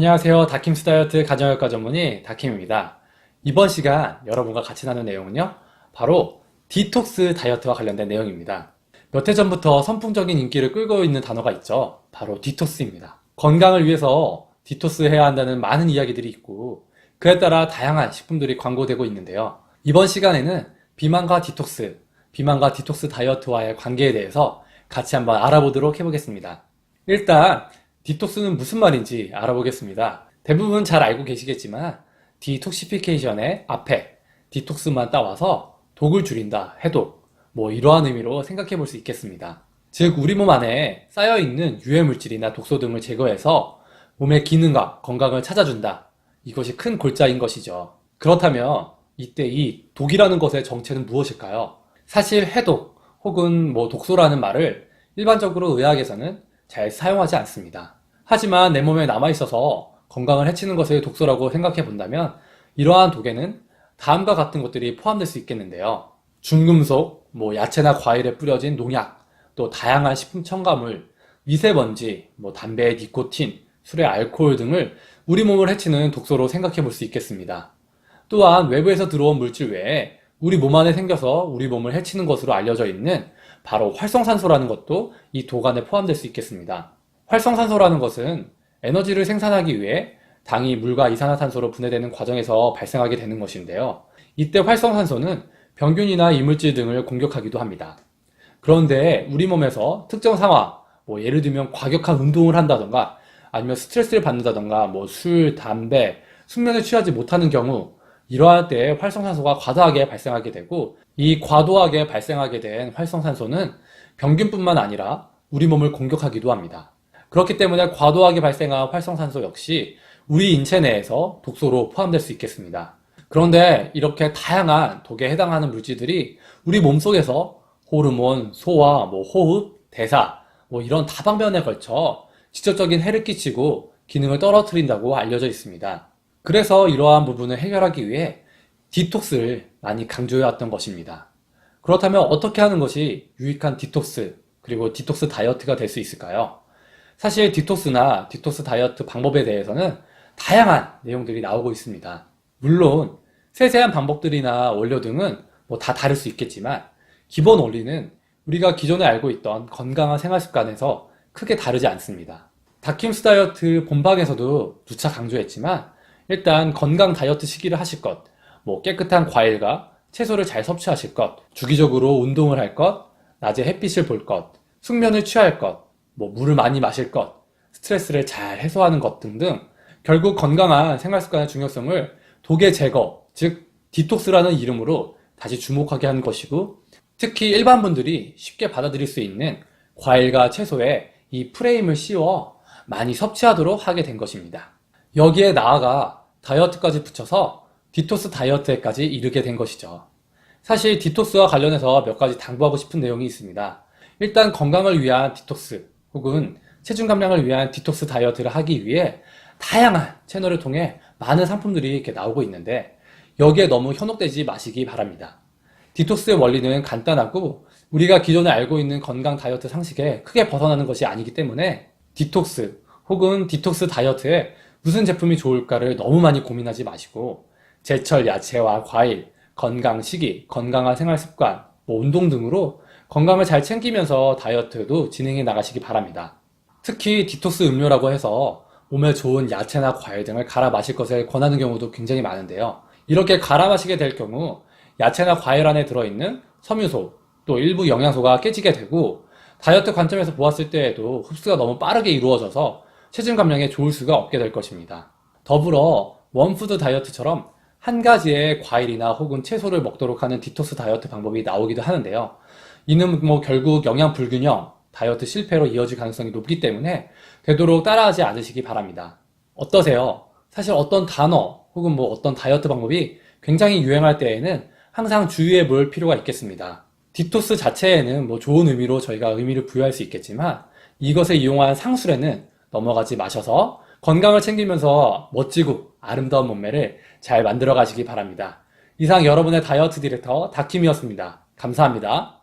안녕하세요. 다킴스 다이어트 가정의학과 전문의 다킴입니다. 이번 시간 여러분과 같이 나눌 내용은요, 바로 디톡스 다이어트와 관련된 내용입니다. 몇 해 전부터 선풍적인 인기를 끌고 있는 단어가 있죠. 바로 디톡스입니다. 건강을 위해서 디톡스 해야 한다는 많은 이야기들이 있고, 그에 따라 다양한 식품들이 광고되고 있는데요. 이번 시간에는 비만과 디톡스 다이어트와의 관계에 대해서 같이 한번 알아보도록 해보겠습니다. 일단 디톡스는 무슨 말인지 알아보겠습니다. 대부분 잘 알고 계시겠지만 디톡시피케이션의 앞에 디톡스만 따와서 독을 줄인다, 해독, 이러한 의미로 생각해 볼 수 있겠습니다. 즉 우리 몸 안에 쌓여있는 유해물질이나 독소 등을 제거해서 몸의 기능과 건강을 찾아준다. 이것이 큰 골자인 것이죠. 그렇다면 이때 이 독이라는 것의 정체는 무엇일까요? 사실 해독 혹은 독소라는 말을 일반적으로 의학에서는 잘 사용하지 않습니다. 하지만 내 몸에 남아있어서 건강을 해치는 것을 독소라고 생각해 본다면 이러한 독에는 다음과 같은 것들이 포함될 수 있겠는데요. 중금속, 야채나 과일에 뿌려진 농약, 또 다양한 식품 첨가물, 미세먼지, 담배의 니코틴, 술의 알코올 등을 우리 몸을 해치는 독소로 생각해 볼 수 있겠습니다. 또한 외부에서 들어온 물질 외에 우리 몸 안에 생겨서 우리 몸을 해치는 것으로 알려져 있는 바로 활성산소라는 것도 이 독 안에 포함될 수 있겠습니다. 활성산소라는 것은 에너지를 생산하기 위해 당이 물과 이산화탄소로 분해되는 과정에서 발생하게 되는 것인데요. 이때 활성산소는 병균이나 이물질 등을 공격하기도 합니다. 그런데 우리 몸에서 특정 상황, 예를 들면 과격한 운동을 한다던가 아니면 스트레스를 받는다던가 술, 담배, 숙면을 취하지 못하는 경우 이러할 때 활성산소가 과다하게 발생하게 되고 이 과도하게 발생하게 된 활성산소는 병균뿐만 아니라 우리 몸을 공격하기도 합니다. 그렇기 때문에 과도하게 발생한 활성산소 역시 우리 인체 내에서 독소로 포함될 수 있겠습니다. 그런데 이렇게 다양한 독에 해당하는 물질들이 우리 몸속에서 호르몬, 소화, 호흡, 대사 이런 다방면에 걸쳐 직접적인 해를 끼치고 기능을 떨어뜨린다고 알려져 있습니다. 그래서 이러한 부분을 해결하기 위해 디톡스를 많이 강조해왔던 것입니다. 그렇다면 어떻게 하는 것이 유익한 디톡스, 그리고 디톡스 다이어트가 될 수 있을까요? 사실 디톡스나 디톡스 다이어트 방법에 대해서는 다양한 내용들이 나오고 있습니다. 물론 세세한 방법들이나 원료 등은 다 다를 수 있겠지만 기본 원리는 우리가 기존에 알고 있던 건강한 생활 습관에서 크게 다르지 않습니다. 다킴스 다이어트 본방에서도 누차 강조했지만 일단 건강 다이어트 시기를 하실 것, 깨끗한 과일과 채소를 잘 섭취하실 것, 주기적으로 운동을 할 것, 낮에 햇빛을 볼 것, 숙면을 취할 것, 물을 많이 마실 것, 스트레스를 잘 해소하는 것 등등 결국 건강한 생활 습관의 중요성을 독의 제거, 즉 디톡스라는 이름으로 다시 주목하게 하는 것이고 특히 일반 분들이 쉽게 받아들일 수 있는 과일과 채소에 이 프레임을 씌워 많이 섭취하도록 하게 된 것입니다. 여기에 나아가 다이어트까지 붙여서 디톡스 다이어트에까지 이르게 된 것이죠. 사실 디톡스와 관련해서 몇 가지 당부하고 싶은 내용이 있습니다. 일단 건강을 위한 디톡스 혹은 체중 감량을 위한 디톡스 다이어트를 하기 위해 다양한 채널을 통해 많은 상품들이 이렇게 나오고 있는데 여기에 너무 현혹되지 마시기 바랍니다. 디톡스의 원리는 간단하고 우리가 기존에 알고 있는 건강 다이어트 상식에 크게 벗어나는 것이 아니기 때문에 디톡스 혹은 디톡스 다이어트에 무슨 제품이 좋을까를 너무 많이 고민하지 마시고 제철 야채와 과일, 건강 식이, 건강한 생활 습관, 운동 등으로 건강을 잘 챙기면서 다이어트도 진행해 나가시기 바랍니다. 특히 디톡스 음료라고 해서 몸에 좋은 야채나 과일 등을 갈아 마실 것을 권하는 경우도 굉장히 많은데요. 이렇게 갈아 마시게 될 경우 야채나 과일 안에 들어있는 섬유소, 또 일부 영양소가 깨지게 되고 다이어트 관점에서 보았을 때에도 흡수가 너무 빠르게 이루어져서 체중 감량에 좋을 수가 없게 될 것입니다. 더불어 원푸드 다이어트처럼 한 가지의 과일이나 혹은 채소를 먹도록 하는 디톡스 다이어트 방법이 나오기도 하는데요. 이는 결국 영양 불균형, 다이어트 실패로 이어질 가능성이 높기 때문에 되도록 따라하지 않으시기 바랍니다. 어떠세요? 사실 어떤 단어 혹은 어떤 다이어트 방법이 굉장히 유행할 때에는 항상 주의해 볼 필요가 있겠습니다. 디톡스 자체에는 좋은 의미로 저희가 의미를 부여할 수 있겠지만 이것을 이용한 상술에는 넘어가지 마셔서 건강을 챙기면서 멋지고 아름다운 몸매를 잘 만들어 가시기 바랍니다. 이상 여러분의 다이어트 디렉터 다킴이었습니다. 감사합니다.